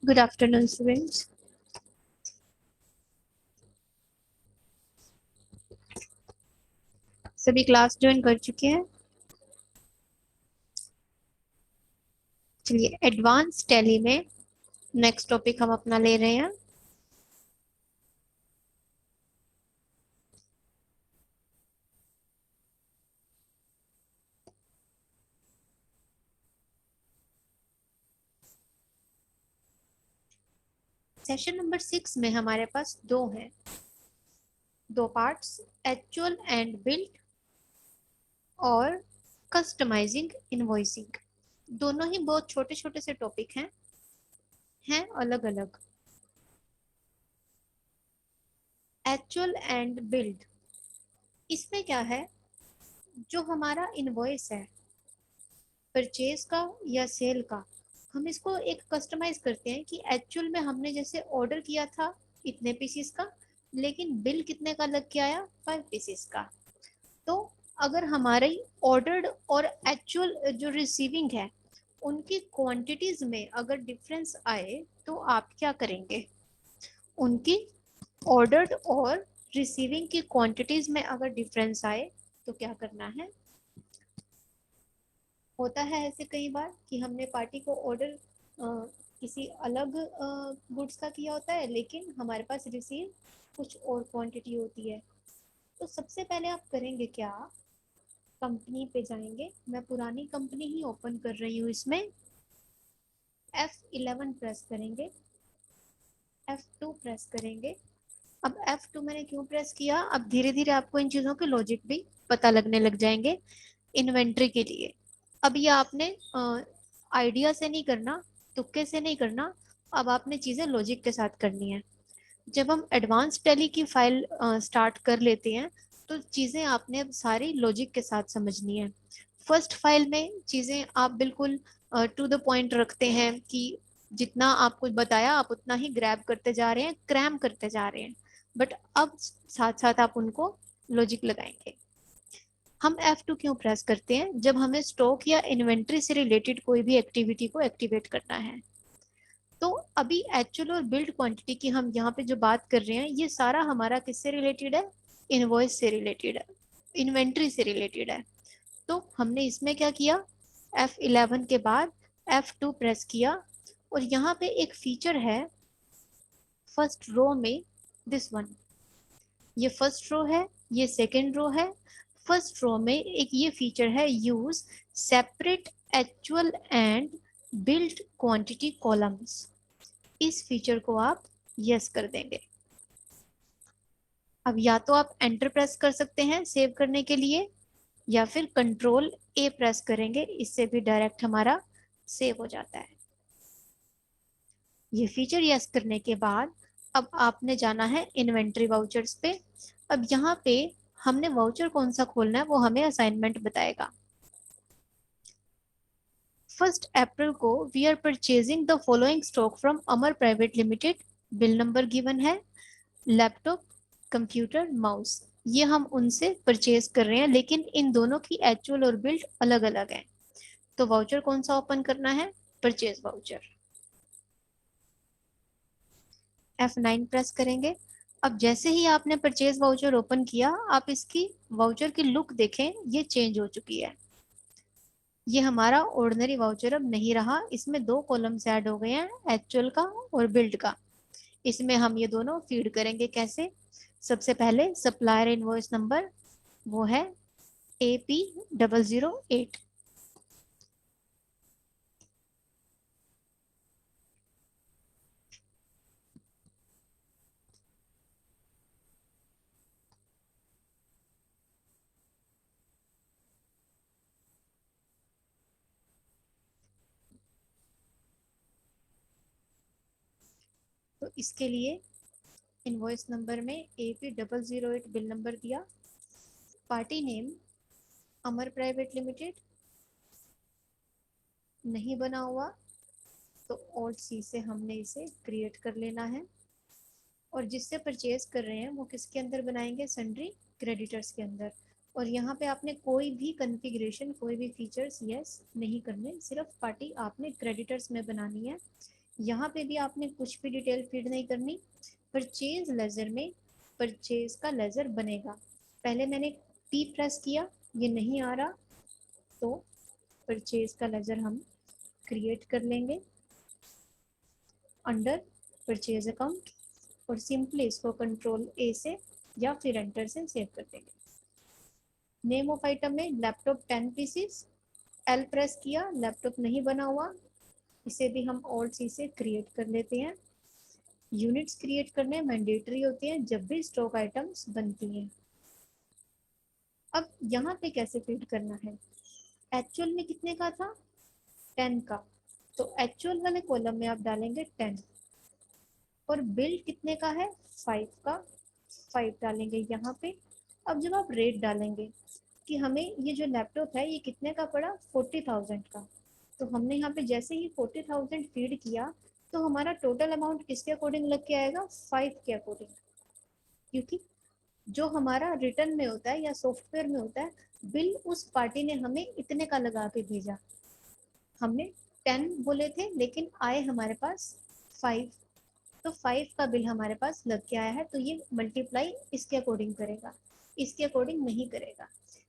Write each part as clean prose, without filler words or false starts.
Good afternoon students. सभी class join कर चुके हैं। चलिए एडवांस टैली में नेक्स्ट टॉपिक हम अपना ले रहे हैं। सेशन नंबर 6 में हमारे पास दो पार्ट्स, एक्चुअल एंड बिल्ड और कस्टमाइजिंग इनवॉइसिंग। दोनों ही बहुत छोटे छोटे से टॉपिक हैं अलग अलग। एक्चुअल एंड बिल्ड, इसमें क्या है, जो हमारा इनवॉइस है परचेज का या सेल का, हम इसको एक कस्टमाइज करते हैं कि एक्चुअल में हमने जैसे ऑर्डर किया था इतने पीसीस का, लेकिन बिल कितने का लग के आया, 5 पीसीस का। तो अगर हमारी ऑर्डर्ड और एक्चुअल जो रिसीविंग है उनकी क्वांटिटीज में अगर डिफरेंस आए तो आप क्या करेंगे, उनकी ऑर्डर्ड और रिसीविंग की क्वांटिटीज में अगर डिफरेंस आए तो क्या करना है। होता है ऐसे कई बार कि हमने पार्टी को ऑर्डर किसी अलग गुड्स का किया होता है, लेकिन हमारे पास रिसीव कुछ और क्वांटिटी होती है। तो सबसे पहले आप करेंगे क्या, कंपनी पे जाएंगे। मैं पुरानी कंपनी ही ओपन कर रही हूँ, इसमें F11 प्रेस करेंगे, F2 प्रेस करेंगे। अब F2 मैंने क्यों प्रेस किया, अब धीरे धीरे आपको इन चीज़ों के लॉजिक भी पता लगने लग जाएंगे। इन्वेंट्री के लिए अब ये आपने आइडिया से नहीं करना, तुक्के से नहीं करना, अब आपने चीज़ें लॉजिक के साथ करनी है। जब हम एडवांस टैली की फाइल स्टार्ट कर लेते हैं तो चीज़ें आपने अब सारी लॉजिक के साथ समझनी है। फर्स्ट फाइल में चीज़ें आप बिल्कुल टू द पॉइंट रखते हैं कि जितना आपको बताया आप उतना ही ग्रैब करते जा रहे हैं, क्रैम करते जा रहे हैं, बट अब साथ साथ आप उनको लॉजिक लगाएंगे। हम F2 क्यों प्रेस करते हैं, जब हमें स्टॉक या इन्वेंट्री से रिलेटेड कोई भी एक्टिविटी को एक्टिवेट करना है। तो अभी एक्चुअल और बिल्ड क्वांटिटी की हम यहाँ पे जो बात कर रहे हैं ये सारा हमारा किससे रिलेटेड है, इनवॉइस से रिलेटेड है, इन्वेंट्री से रिलेटेड है। तो हमने इसमें क्या किया, F11 के बाद F2 प्रेस किया और यहाँ पे एक फीचर है फर्स्ट रो में, दिस वन, ये फर्स्ट रो है, ये सेकेंड रो है। फर्स्ट रो में एक ये फीचर है, use separate actual and build quantity columns. इस फीचर को आप यस कर देंगे। अब या तो आप एंटर प्रेस कर सकते हैं सेव करने के लिए, या फिर कंट्रोल ए प्रेस करेंगे, इससे भी डायरेक्ट हमारा सेव हो जाता है। ये फीचर यस करने के बाद अब आपने जाना है इन्वेंट्री वाउचर्स पे। अब यहाँ पे हमने वाउचर कौन सा खोलना है वो हमें असाइनमेंट बताएगा। 1 अप्रैल को we are purchasing the following stock from Amar private limited. Bill number given है, लैपटॉप, कंप्यूटर, माउस, ये हम उनसे परचेज कर रहे हैं, लेकिन इन दोनों की एक्चुअल और बिल्ड अलग अलग है। तो वाउचर कौन सा ओपन करना है, परचेज वाउचर। F9 प्रेस करेंगे। अब जैसे ही आपने परचेज वाउचर ओपन किया, आप इसकी वाउचर की लुक देखें, ये चेंज हो चुकी है। ये हमारा ऑर्डिनरी वाउचर अब नहीं रहा, इसमें दो कॉलम्स ऐड हो गए हैं, एक्चुअल का और बिल्ड का। इसमें हम ये दोनों फीड करेंगे कैसे, सबसे पहले सप्लायर इनवॉइस नंबर, वो है AP008। तो इसके लिए इनवॉइस नंबर में AP008 बिल नंबर दिया, पार्टी नेम अमर प्राइवेट लिमिटेड नहीं बना हुआ तो ऑल्ट सी से हमने इसे क्रिएट कर लेना है। और जिससे परचेज कर रहे हैं वो किसके अंदर बनाएंगे, सन्ड्री क्रेडिटर्स के अंदर। और यहाँ पे आपने कोई भी कॉन्फ़िगरेशन, कोई भी फीचर्स यस नहीं करने, सिर्फ पार्टी आपने क्रेडिटर्स में बनानी है। यहाँ पे भी आपने कुछ भी डिटेल फीड नहीं करनी। परचेज लेजर में परचेज का लेजर बनेगा। पहले मैंने P प्रेस किया, ये नहीं आ रहा, तो परचेज का लेजर हम क्रिएट कर लेंगे अंडर परचेज अकाउंट और सिंपली इसको कंट्रोल A से या फिर एंटर से सेव कर देंगे। नेम ऑफ आइटम में लैपटॉप 10 पीसीस, L प्रेस किया, लैपटॉप नहीं बना हुआ, इसे भी हम ऑल्ट सी से क्रिएट कर लेते हैं। यूनिट्स क्रिएट करने मैंडेटरी होती हैं जब भी स्टॉक आइटम्स बनती हैं। अब यहाँ पे कैसे फीड करना है, एक्चुअल में कितने का था 10 का, तो एक्चुअल वाले कॉलम में आप डालेंगे 10 और बिल कितने का है 5 का, 5 डालेंगे यहाँ पे। अब जब आप रेट डालेंगे कि हमें ये जो लैपटॉप है ये कितने का पड़ा 40,000 का, तो हमने यहाँ पे जैसे ही 40,000 फीड किया तो हमारा टोटल अमाउंट किसके अकॉर्डिंग लग के आएगा 5 के अकॉर्डिंग, क्योंकि जो हमारा रिटर्न में होता है या सॉफ्टवेयर में होता है बिल उस पार्टी ने हमें इतने का लगा के भेजा। हमने 10 बोले थे लेकिन आए हमारे पास 5, तो 5 का बिल हमारे पास लग के आया है, तो ये मल्टीप्लाई इसके अकॉर्डिंग करेगा, इसके अकॉर्डिंग नहीं करेगा।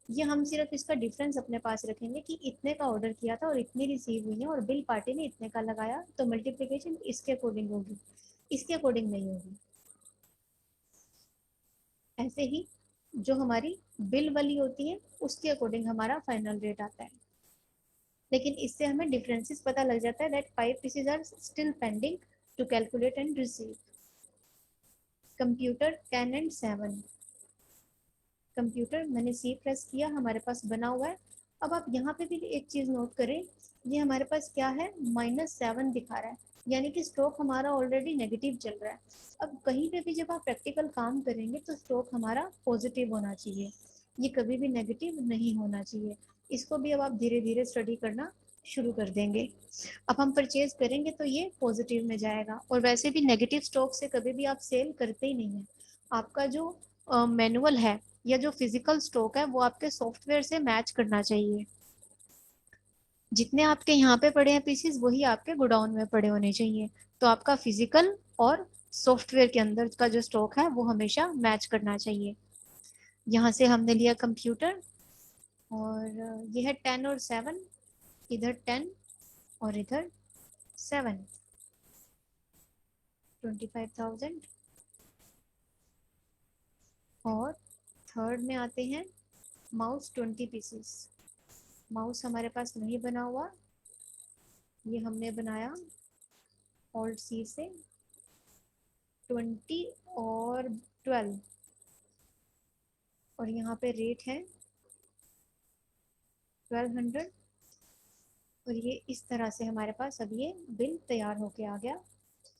ये हम सिर्फ इसका डिफरेंस अपने पास रखेंगे कि इतने का ऑर्डर किया था और इतनी रिसीव हुई है और बिल पार्टी ने इतने का लगाया, तो मल्टीप्लिकेशन इसके अकॉर्डिंग होगी, इसके अकॉर्डिंग नहीं होगी। ऐसे ही जो हमारी बिल वाली होती है उसके अकॉर्डिंग हमारा फाइनल रेट आता है। लेकिन इससे हमें डिफरेंसेस पता लग जाता है that 5 pieces are still pending to calculate and receive. Computer 10 and 7, computer मैंने C प्रेस किया, हमारे पास बना हुआ है। अब आप यहाँ पे भी एक चीज़ नोट करें, ये हमारे पास क्या है -7 दिखा रहा है, यानी कि स्टॉक हमारा ऑलरेडी नेगेटिव चल रहा है। अब कहीं पे भी जब आप प्रैक्टिकल काम करेंगे तो स्टॉक हमारा पॉजिटिव होना चाहिए, ये कभी भी नेगेटिव नहीं होना चाहिए। इसको भी अब आप धीरे धीरे स्टडी करना शुरू कर देंगे। अब हम परचेज करेंगे तो ये पॉजिटिव में जाएगा, और वैसे भी नेगेटिव स्टॉक से कभी भी आप सेल करते ही नहीं है। आपका जो मैनुअल है या जो फिजिकल स्टॉक है वो आपके सॉफ्टवेयर से मैच करना चाहिए। जितने आपके यहाँ पे पड़े हैं पीसीस वही आपके गोडाउन में पड़े होने चाहिए, तो आपका फिजिकल और सॉफ्टवेयर के अंदर का जो स्टॉक है वो हमेशा मैच करना चाहिए। यहाँ से हमने लिया कंप्यूटर और ये है 10 और 7, इधर 10 और इधर 7, 25,000। और थर्ड में आते हैं माउस 20 पीसेस, माउस हमारे पास नहीं बना हुआ, ये हमने बनाया ऑल्ट सी से 20 और 12, और यहाँ पे रेट है 1200, और ये इस तरह से हमारे पास अब ये बिल तैयार होके आ गया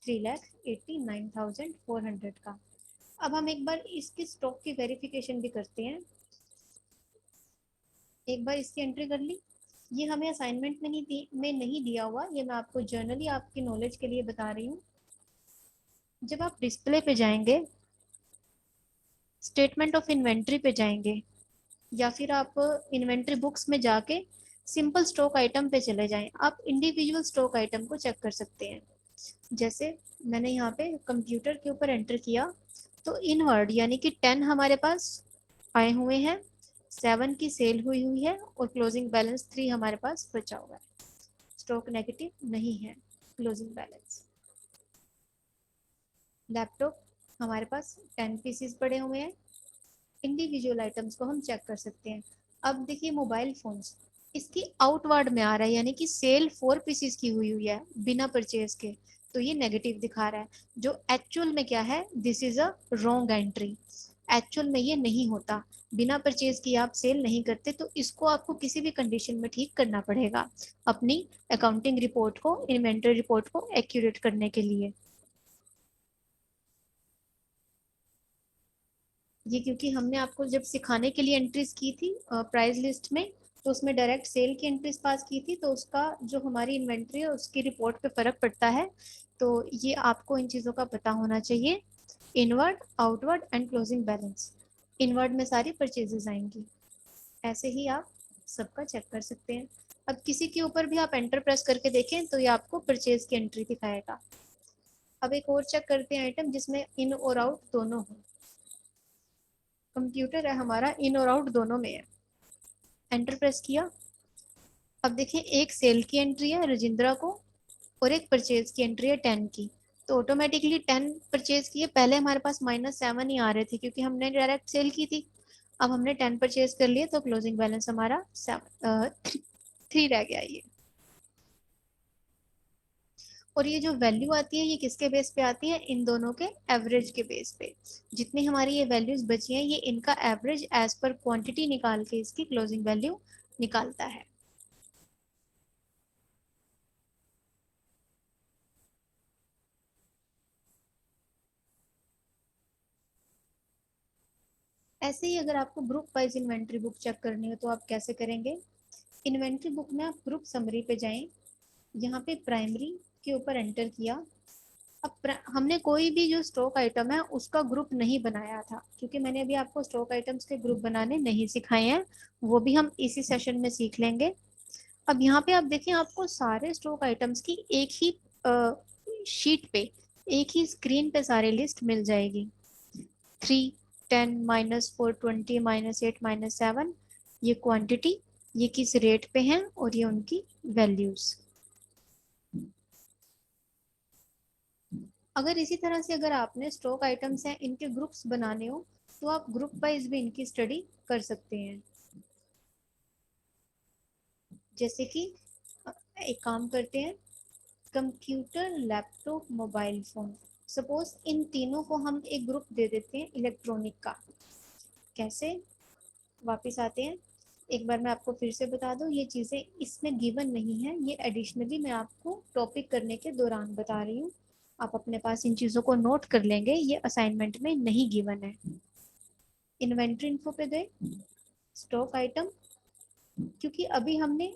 3,89,400 का। अब हम एक बार इसकी स्टॉक की वेरिफिकेशन भी करते हैं। एक बार इसकी एंट्री कर ली, ये हमें असाइनमेंट में नहीं दिया हुआ, ये मैं आपको जर्नली आपकी नॉलेज के लिए बता रही हूँ। जब आप डिस्प्ले पे जाएंगे, स्टेटमेंट ऑफ इन्वेंट्री पे जाएंगे, या फिर आप इन्वेंट्री बुक्स में जाके सिंपल स्टॉक आइटम पे चले जाएं, आप इंडिविजुअल स्टॉक आइटम को चेक कर सकते हैं। जैसे मैंने यहाँ पे कंप्यूटर के ऊपर एंटर किया तो इनवर्ड यानी कि 10 हमारे पास आए हुए हैं, 7 की सेल हुई हुई है और क्लोजिंग बैलेंस 3 हमारे पास बचा हुआ है, स्टॉक नेगेटिव नहीं है। क्लोजिंग बैलेंस लैपटॉप हमारे पास 10 पीसेस पड़े हुए हैं, इंडिविजुअल आइटम्स को हम चेक कर सकते हैं। अब देखिए मोबाइल फोन्स, इसकी आउटवर्ड में आ रहा है यानी कि सेल 4 पीसेस की हुई हुई है बिना परचेज के, तो ये नेगेटिव दिखा रहा है। जो एक्चुअल में क्या है, this is a wrong entry, actual में ये नहीं होता, बिना परचेज किए आप सेल नहीं करते, तो इसको आपको किसी भी कंडीशन में ठीक करना पड़ेगा अपनी अकाउंटिंग रिपोर्ट को, इन्वेंटरी रिपोर्ट को एक्यूरेट करने के लिए। ये क्योंकि हमने आपको जब सिखाने के लिए एंट्रीज की थी प्राइस लिस्ट में, तो उसमें डायरेक्ट सेल की एंट्रीज पास की थी, तो उसका जो हमारी इन्वेंट्री है उसकी रिपोर्ट पे फर्क पड़ता है, तो ये आपको इन चीज़ों का पता होना चाहिए। Inward, outward and closing balance, inward में सारी परचेजेस आएंगी, ऐसे ही आप सबका चेक कर सकते हैं। अब किसी के ऊपर भी आप एंटर प्रेस करके देखें तो ये आपको परचेज की एंट्री दिखाएगा। अब एक और चेक करते हैं आइटम जिसमें इन और आउट दोनों हो। कंप्यूटर है हमारा, इन और आउट दोनों में है। एंटर प्रेस किया। अब देखिए एक सेल की एंट्री है रजिंद्रा को और एक परचेज की एंट्री है 10 की। तो ऑटोमेटिकली 10 परचेज की है, पहले हमारे पास -7 ही आ रहे थे क्योंकि हमने डायरेक्ट सेल की थी। अब हमने 10 परचेज कर लिए तो क्लोजिंग बैलेंस हमारा 3 रह गया ये। और ये जो वैल्यू आती है ये किसके बेस पे आती है, इन दोनों के एवरेज के बेस पे। जितनी हमारी ये वैल्यूज बची हैं ये इनका एवरेज एज पर क्वांटिटी निकाल के इसकी क्लोजिंग वैल्यू निकालता है। ऐसे ही अगर आपको group wise inventory book check करनी हो तो आप कैसे करेंगे। इन्वेंट्री बुक में आप ग्रुप समरी पे जाएं, यहाँ पे प्राइमरी के ऊपर एंटर किया। अब हमने कोई भी जो स्टॉक आइटम है उसका ग्रुप नहीं बनाया था क्योंकि मैंने अभी आपको स्टॉक आइटम्स के ग्रुप बनाने नहीं सिखाए हैं, वो भी हम इसी सेशन में सीख लेंगे। अब यहाँ पे आप देखें आपको सारे स्टॉक आइटम्स की एक ही शीट पे, एक ही स्क्रीन पे सारी लिस्ट मिल जाएगी। 3, 10, -4, 20, -8, -7 ये क्वांटिटी, ये किस रेट पे हैं और ये उनकी वैल्यूज। अगर इसी तरह से अगर आपने स्टॉक आइटम्स हैं इनके ग्रुप्स बनाने हो तो आप ग्रुप वाइज भी इनकी स्टडी कर सकते हैं। जैसे कि एक काम करते हैं, computer, laptop, mobile phone, suppose in तीनों को हम एक ग्रुप दे देते हैं इलेक्ट्रॉनिक का। कैसे, वापस आते हैं। एक बार मैं आपको फिर से बता दूं ये चीज़ें इसमें गिवन नहीं है, ये एडिशनली मैं आपको टॉपिक करने के दौरान बता रही हूँ। आप अपने पास इन चीज़ों को नोट कर लेंगे, ये असाइनमेंट में नहीं गिवन है। इन्वेंट्री इन्फो पे गए, स्टॉक आइटम, क्योंकि अभी हमने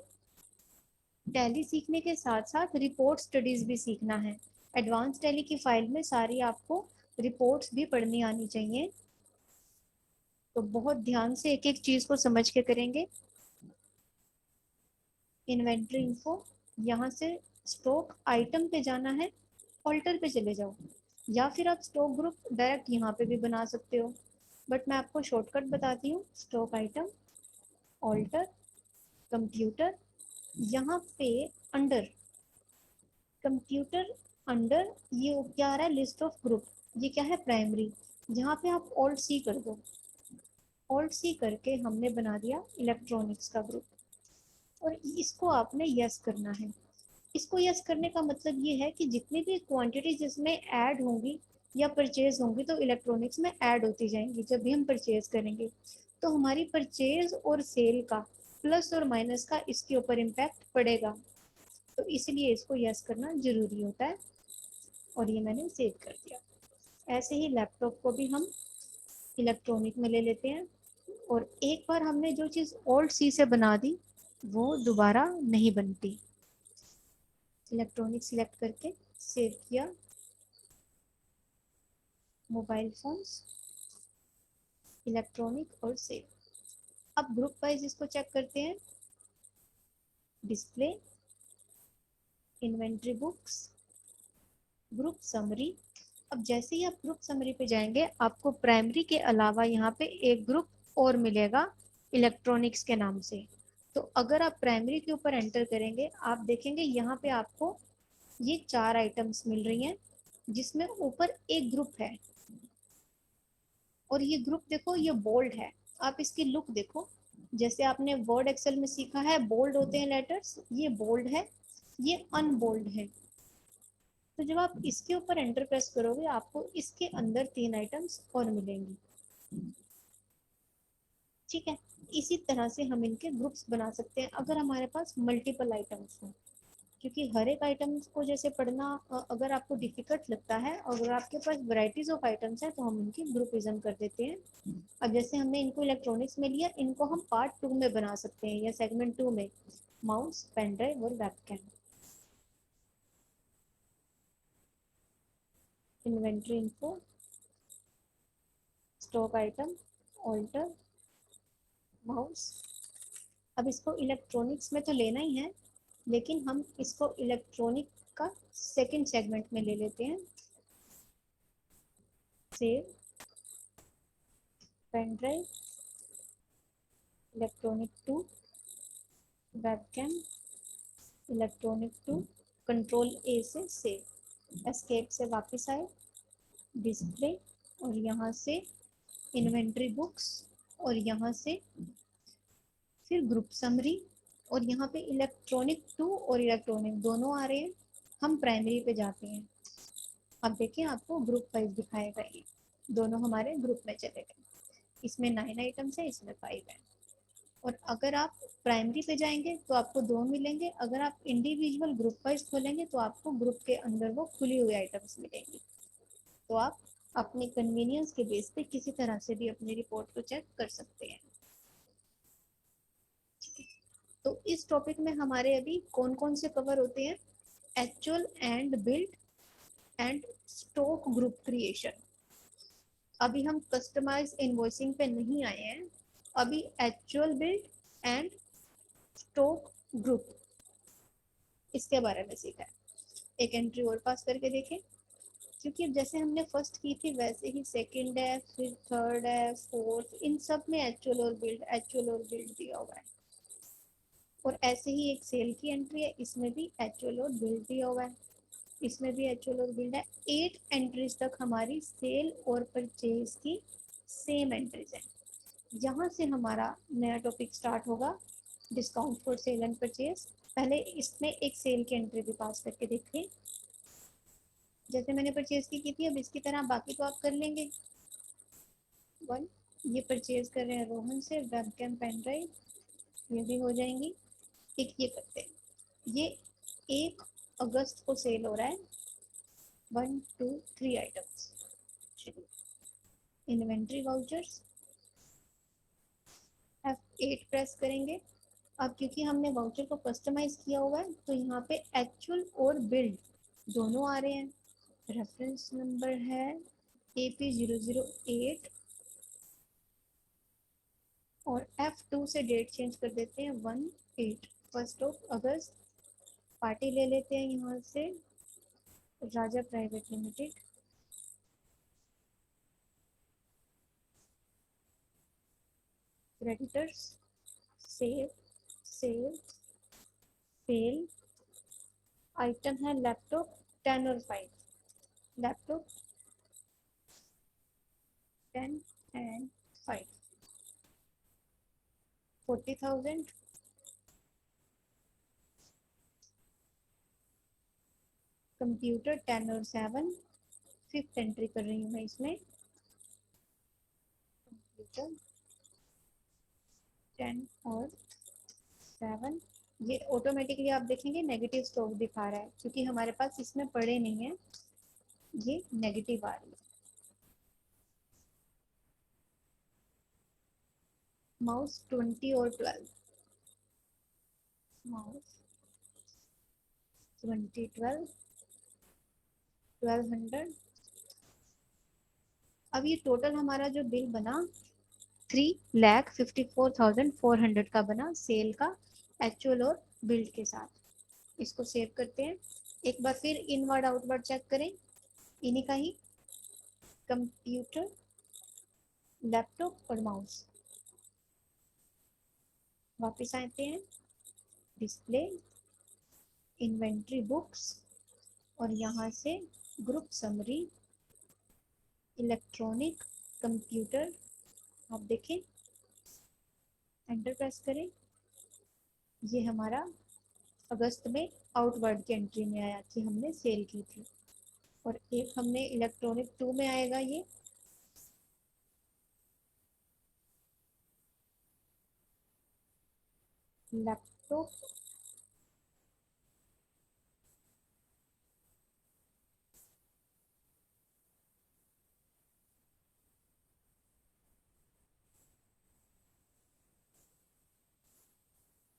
टैली सीखने के साथ साथ रिपोर्ट स्टडीज भी सीखना है। एडवांस टैली की फाइल में सारी आपको रिपोर्ट्स भी पढ़नी आनी चाहिए, तो बहुत ध्यान से एक एक चीज को समझ के करेंगे। इन्वेंट्री इन्फो, यहाँ से स्टॉक आइटम पे जाना है, ऑल्टर पे चले जाओ, या फिर आप स्टॉक ग्रुप डायरेक्ट यहाँ पे भी बना सकते हो, बट मैं आपको शॉर्टकट बताती हूँ। स्टॉक आइटम, ऑल्टर, कंप्यूटर, यहाँ पे अंडर कंप्यूटर, अंडर ये क्या आ रहा है, लिस्ट ऑफ ग्रुप, ये क्या है, प्राइमरी। जहाँ पे आप ऑल्ट सी कर दो, ऑल्ट सी करके हमने बना दिया इलेक्ट्रॉनिक्स का ग्रुप। और इसको आपने यस करना है। इसको यस करने का मतलब ये है कि जितनी भी क्वांटिटी जिसमें ऐड होंगी या परचेज होंगी तो इलेक्ट्रॉनिक्स में ऐड होती जाएंगी जब भी हम परचेज करेंगे। तो हमारी परचेज और सेल का प्लस और माइनस का इसके ऊपर इम्पैक्ट पड़ेगा, तो इसलिए इसको यस करना जरूरी होता है। और ये मैंने सेव कर दिया। ऐसे ही लैपटॉप को भी हम इलेक्ट्रॉनिक में ले लेते हैं, और एक बार हमने जो चीज़ ओल्ड सी से बना दी वो दोबारा नहीं बनती। इलेक्ट्रॉनिक सिलेक्ट करके सेव किया, मोबाइल फोन्स, इलेक्ट्रॉनिक और सेव। अब ग्रुप वाइज इसको चेक करते हैं। Display, inventory books, group summary. अब जैसे ही आप ग्रुप समरी पे जाएंगे आपको प्राइमरी के अलावा यहाँ पे एक ग्रुप और मिलेगा इलेक्ट्रॉनिक्स के नाम से। तो अगर आप प्राइमरी के ऊपर एंटर करेंगे आप देखेंगे यहाँ पे आपको ये 4 आइटम्स मिल रही हैं जिसमें ऊपर एक ग्रुप है। और ये ग्रुप देखो ये बोल्ड है, आप इसकी लुक देखो। जैसे आपने वर्ड एक्सेल में सीखा है बोल्ड होते हैं लेटर्स, ये बोल्ड है, ये अनबोल्ड है। तो जब आप इसके ऊपर एंटर प्रेस करोगे आपको इसके अंदर 3 आइटम्स और मिलेंगी। ठीक है, इसी तरह से हम इनके ग्रुप्स बना सकते हैं अगर हमारे पास मल्टीपल आइटम्स हो। क्योंकि हर एक आइटम्स को जैसे पढ़ना अगर आपको डिफिकल्ट लगता है और अगर आपके पास वैरायटीज ऑफ आइटम्स है तो हम इनकी ग्रुपिज्म कर देते हैं। अब जैसे हमने इनको इलेक्ट्रॉनिक्स में लिया, इनको हम पार्ट 2 में बना सकते हैं या सेगमेंट 2 में, माउस, पेन ड्राइव और webcam. Inventory info, stock item, alter, mouse, अब इसको इलेक्ट्रॉनिक्स में तो लेना ही है, लेकिन हम इसको इलेक्ट्रॉनिक का सेकंड सेगमेंट में ले लेते हैं। Save pen drive electronic to webcam electronic to control A से सेव, एस्केप से वापस आए, डिस्प्ले, और यहाँ से इन्वेंट्री बुक्स, और यहाँ से फिर ग्रुप समरी, और यहाँ पे इलेक्ट्रॉनिक टू और इलेक्ट्रॉनिक दोनों आ रहे हैं। हम प्राइमरी पे जाते हैं। अब देखिए आपको ग्रुप वाइज दिखाएगा, ये दोनों हमारे ग्रुप में चले गए। इसमें 9 आइटम्स है, इसमें 5 है। और अगर आप प्राइमरी पे जाएंगे तो आपको 2 मिलेंगे, अगर आप इंडिविजुअल ग्रुप वाइज खोलेंगे तो आपको ग्रुप के अंदर वो खुली हुई आइटम्स मिलेंगी। तो आप अपने कन्वीनियंस के बेस पे किसी तरह से भी अपनी रिपोर्ट को चेक कर सकते हैं। तो इस टॉपिक में हमारे अभी कौन कौन से कवर होते हैं? Actual and build and stock group creation. अभी हम कस्टमाइज इनवॉइसिंग पे नहीं आए हैं, अभी actual build and stock group इसके बारे में सीखा है। एक एंट्री और पास करके देखें, क्योंकि जैसे हमने फर्स्ट की थी वैसे ही सेकंड है, फिर थर्ड है, फोर्थ, इन सब में एक्चुअल और बिल्ड दिया हुआ है। और ऐसे ही एक सेल की एंट्री है, इसमें भी एक्चुअल और बिल्ड दिया हुआ है, इसमें भी एक्चुअल और बिल्ड है। 8 एंट्रीज तक हमारी सेल और परचेज की सेम एंट्रीज है। यहाँ से हमारा नया टॉपिक स्टार्ट होगा, discount for sale and purchase. पहले इसमें एक सेल की एंट्री भी पास करके देखते हैं। जैसे मैंने परचेज की थी, अब इसकी तरह बाकी तो आप कर लेंगे। 1, ये परचेज कर रहे हैं रोहन से वेबकैम पेन ड्राइव, ये भी हो जाएंगी। एक ये करते हैं, ये 1 अगस्त को सेल हो रहा है, 1 2 3 items. Inventory vouchers F8 press करेंगे। अब क्योंकि हमने वाउचर को कस्टमाइज किया हुआ है तो यहाँ पे एक्चुअल और बिल्ड दोनों आ रहे हैं। रेफरेंस नंबर है AP008 और F2 से डेट चेंज कर देते हैं 1/8, 1 अगस्त। पार्टी ले लेते हैं यहाँ से राजा प्राइवेट लिमिटेड, क्रेडिटर्स, सेव सेव फेल। आइटम है लैपटॉप 10 और 5, लैपटॉप 10 एंड 5, 40,000। कंप्यूटर 10 और 7, फिफ्थ एंट्री कर रही हूँ मैं इसमें। कंप्यूटर 10 और 7, ये ऑटोमेटिकली आप देखेंगे नेगेटिव स्टॉक दिखा रहा है क्योंकि हमारे पास इसमें पड़े नहीं है, ये नेगेटिव आ रही है। माउस 20 और 12, माउस 20 12, 1200। अब ये टोटल हमारा जो बिल बना 3,54,400 का बना सेल का, एक्चुअल और बिल्ड के साथ। इसको सेव करते हैं। एक बार फिर इनवर्ड आउटवर्ड चेक करें, इन्हीं का ही कंप्यूटर, लैपटॉप और माउस। वापस आते हैं, डिस्प्ले, इन्वेंट्री बुक्स, और यहाँ से ग्रुप समरी, इलेक्ट्रॉनिक, कंप्यूटर। आप देखें, एंटर प्रेस करें, ये हमारा अगस्त में आउटवर्ड की एंट्री में आया कि हमने सेल की थी। और एक हमने इलेक्ट्रॉनिक 2 में आएगा, ये लैपटॉप,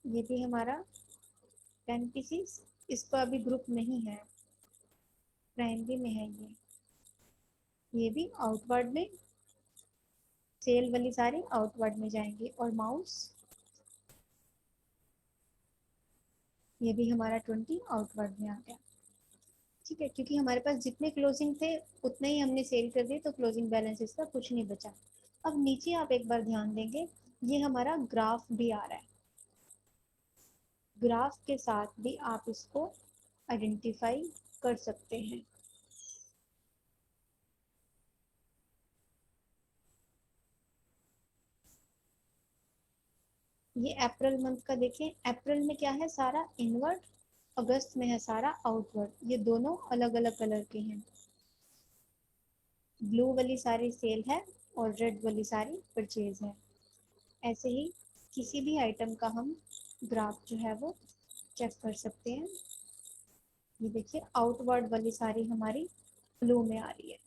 ये भी हमारा 10 पीसीस। इसका अभी ग्रुप नहीं है, प्राइमरी में है ये भी आउटवर्ड में, सेल वाली सारी आउटवर्ड में जाएंगी। और माउस ये भी हमारा 20 आउटवर्ड में आ गया। ठीक है, क्योंकि हमारे पास जितने क्लोजिंग थे उतने ही हमने सेल कर दिए, तो क्लोजिंग बैलेंस इसका कुछ नहीं बचा। अब नीचे आप एक बार ध्यान देंगे, ये हमारा ग्राफ भी आ रहा है। ग्राफ के साथ भी आप इसको आइडेंटिफाई कर सकते हैं। ये अप्रैल मंथ का देखें, अप्रैल में क्या है, सारा इनवर्ड, अगस्त में है सारा आउटवर्ड। ये दोनों अलग अलग कलर के हैं। ब्लू वाली सारी सेल है और रेड वाली सारी परचेज है। ऐसे ही किसी भी आइटम का हम ग्राफ जो है वो चेक कर सकते हैं। ये देखिए आउटवर्ड वाली सारी हमारी ब्लू में आ रही है।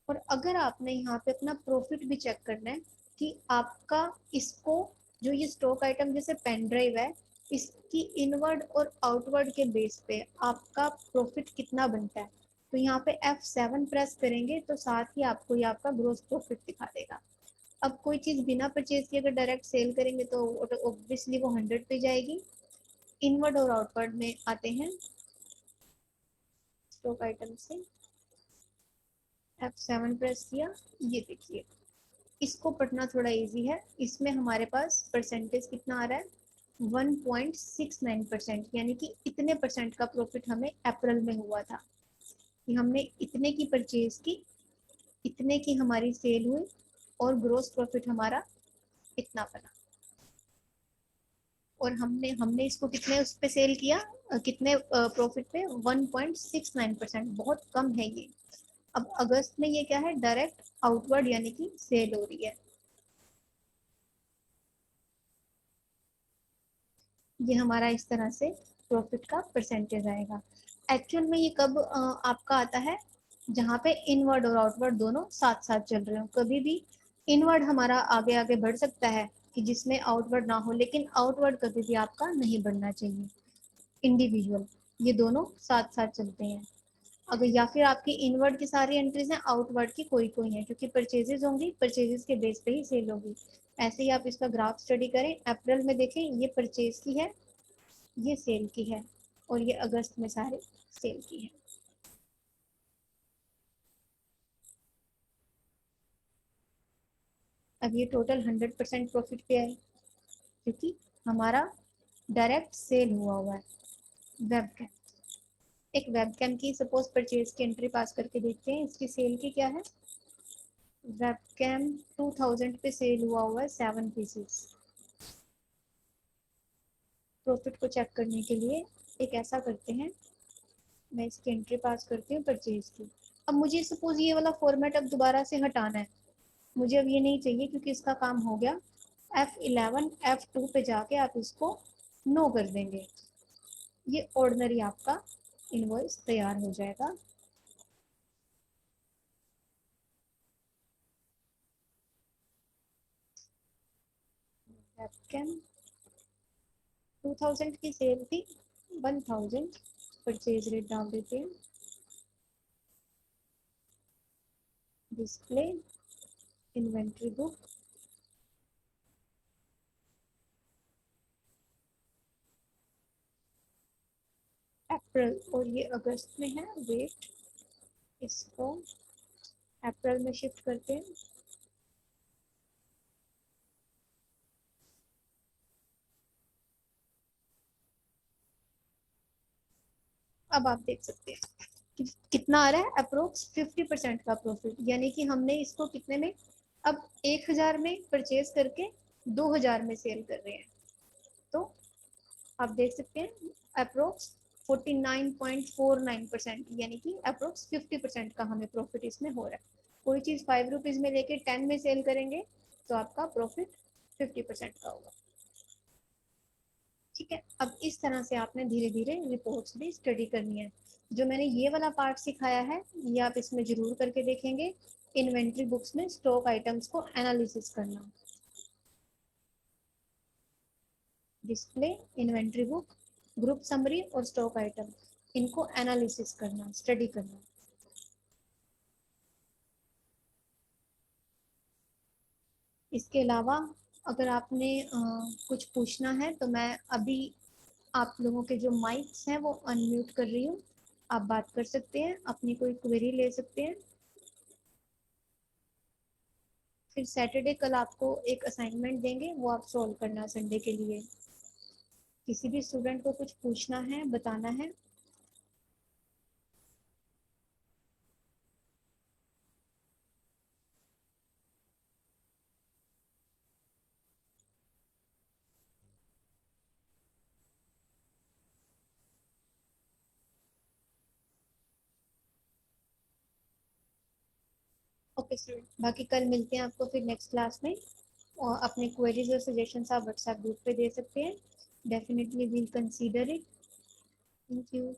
और अगर आपने यहाँ पे अपना प्रॉफिट भी चेक करना है कि आपका इसको, जो ये स्टॉक आइटम जैसे पेन ड्राइव है, इसकी इनवर्ड और आउटवर्ड के बेस पे आपका प्रॉफिट कितना बनता है, तो यहाँ पे F7 प्रेस करेंगे तो साथ ही आपको ये आपका ग्रोस प्रॉफिट दिखा देगा। अब कोई चीज बिना परचेज किए अगर डायरेक्ट सेल करेंगे तो ऑब्वियसली वो 100 पे जाएगी। इनवर्ड और आउटवर्ड में आते हैं स्टॉक आइटम से, F7 प्रेस किया, ये देखिए इसको पढ़ना थोड़ा इजी है। इसमें हमारे पास परसेंटेज कितना आ रहा है, 1.69%, यानी कि इतने परसेंट का प्रॉफिट हमें अप्रैल में हुआ था कि हमने इतने की परचेज की, इतने की हमारी सेल हुई और ग्रोस प्रॉफिट हमारा इतना बना। और हमने हमने इसको कितने उस पे सेल किया, कितने प्रॉफिट पे, 1.69%, बहुत कम है ये। अब अगस्त में ये क्या है, डायरेक्ट आउटवर्ड यानी कि सेल हो रही है। ये हमारा इस तरह से प्रॉफिट का परसेंटेज आएगा। एक्चुअल में ये कब आपका आता है, जहाँ पे इनवर्ड और आउटवर्ड दोनों साथ साथ चल रहे हो। कभी भी इनवर्ड हमारा आगे आगे बढ़ सकता है कि जिसमें आउटवर्ड ना हो, लेकिन आउटवर्ड कभी भी आपका नहीं बढ़ना चाहिए। इंडिविजुअल ये दोनों साथ साथ चलते हैं। अगर या फिर आपकी इनवर्ड की सारी एंट्रीज हैं, आउटवर्ड की कोई कोई है, क्योंकि परचेजेस होंगी, परचेजेस के बेस पे ही सेल होगी। ऐसे ही आप इसका ग्राफ स्टडी करें, अप्रैल में देखें ये परचेज की है, ये सेल की है, और ये अगस्त में सारे सेल की है। अब ये टोटल 100% प्रॉफिट पे है, क्योंकि हमारा डायरेक्ट सेल हुआ है। वेबकैम, एक वेबकैम की सपोज परचेज की एंट्री पास करके देखते हैं इसकी सेल की क्या है। वेबकैम 2000 पे सेल हुआ है 7 पीसेस। प्रॉफिट को चेक करने के लिए एक ऐसा करते हैं, मैं इसकी एंट्री पास करती हूँ परचेज की। अब मुझे सपोज ये वाला फॉर्मेट अब दोबारा से हटाना है, मुझे अब ये नहीं चाहिए क्योंकि इसका काम हो गया। F11 F2 पे जाके आप इसको नो कर देंगे, ये ऑर्डिनरी आपका इनवॉइस तैयार हो जाएगा। वेबकैम 2000 की सेल थी, 1000 परचेज रेट डाल देते हैं। डिस्प्ले इन्वेंट्री बुक, अप्रैल और ये अगस्त में है, वेट इसको अप्रैल में शिफ्ट करते हैं। अब आप देख सकते हैं कि कितना आ रहा है, अप्रोक्स 50% का प्रॉफिट, यानी कि हमने इसको कितने में, अब 1000 में परचेज करके 2000 में सेल कर रहे हैं। तो आप देख सकते हैं अप्रोक्स 49.49%, यानी कि अप्रोक्स 50% का हमें प्रॉफिट इसमें हो रहा है। कोई चीज 5 रुपीज में लेके 10 में सेल करेंगे तो आपका प्रॉफिट 50% का होगा। ठीक है, अब इस तरह से आपने धीरे धीरे रिपोर्ट्स भी स्टडी करनी है। जो मैंने ये वाला पार्ट सिखाया है ये आप इसमें जरूर करके देखेंगे। इन्वेंट्री बुक्स में स्टॉक आइटम्स को एनालिसिस करना, display, inventory book, group summary और स्टॉक आइटम, इनको एनालिसिस करना, स्टडी करना। इसके अलावा अगर आपने कुछ पूछना है तो मैं अभी आप लोगों के जो माइक्स हैं वो अनम्यूट कर रही हूँ। आप बात कर सकते हैं, अपनी कोई क्वेरी ले सकते हैं। फिर सैटरडे कल आपको एक असाइनमेंट देंगे, वो आप सॉल्व करना संडे के लिए। किसी भी स्टूडेंट को कुछ पूछना है, बताना है। ओके सर, बाकी कल मिलते हैं आपको फिर नेक्स्ट क्लास में। और अपने क्वेरीज और सजेशंस आप व्हाट्सएप ग्रुप पे दे सकते हैं। Definitely we'll consider it. Thank you.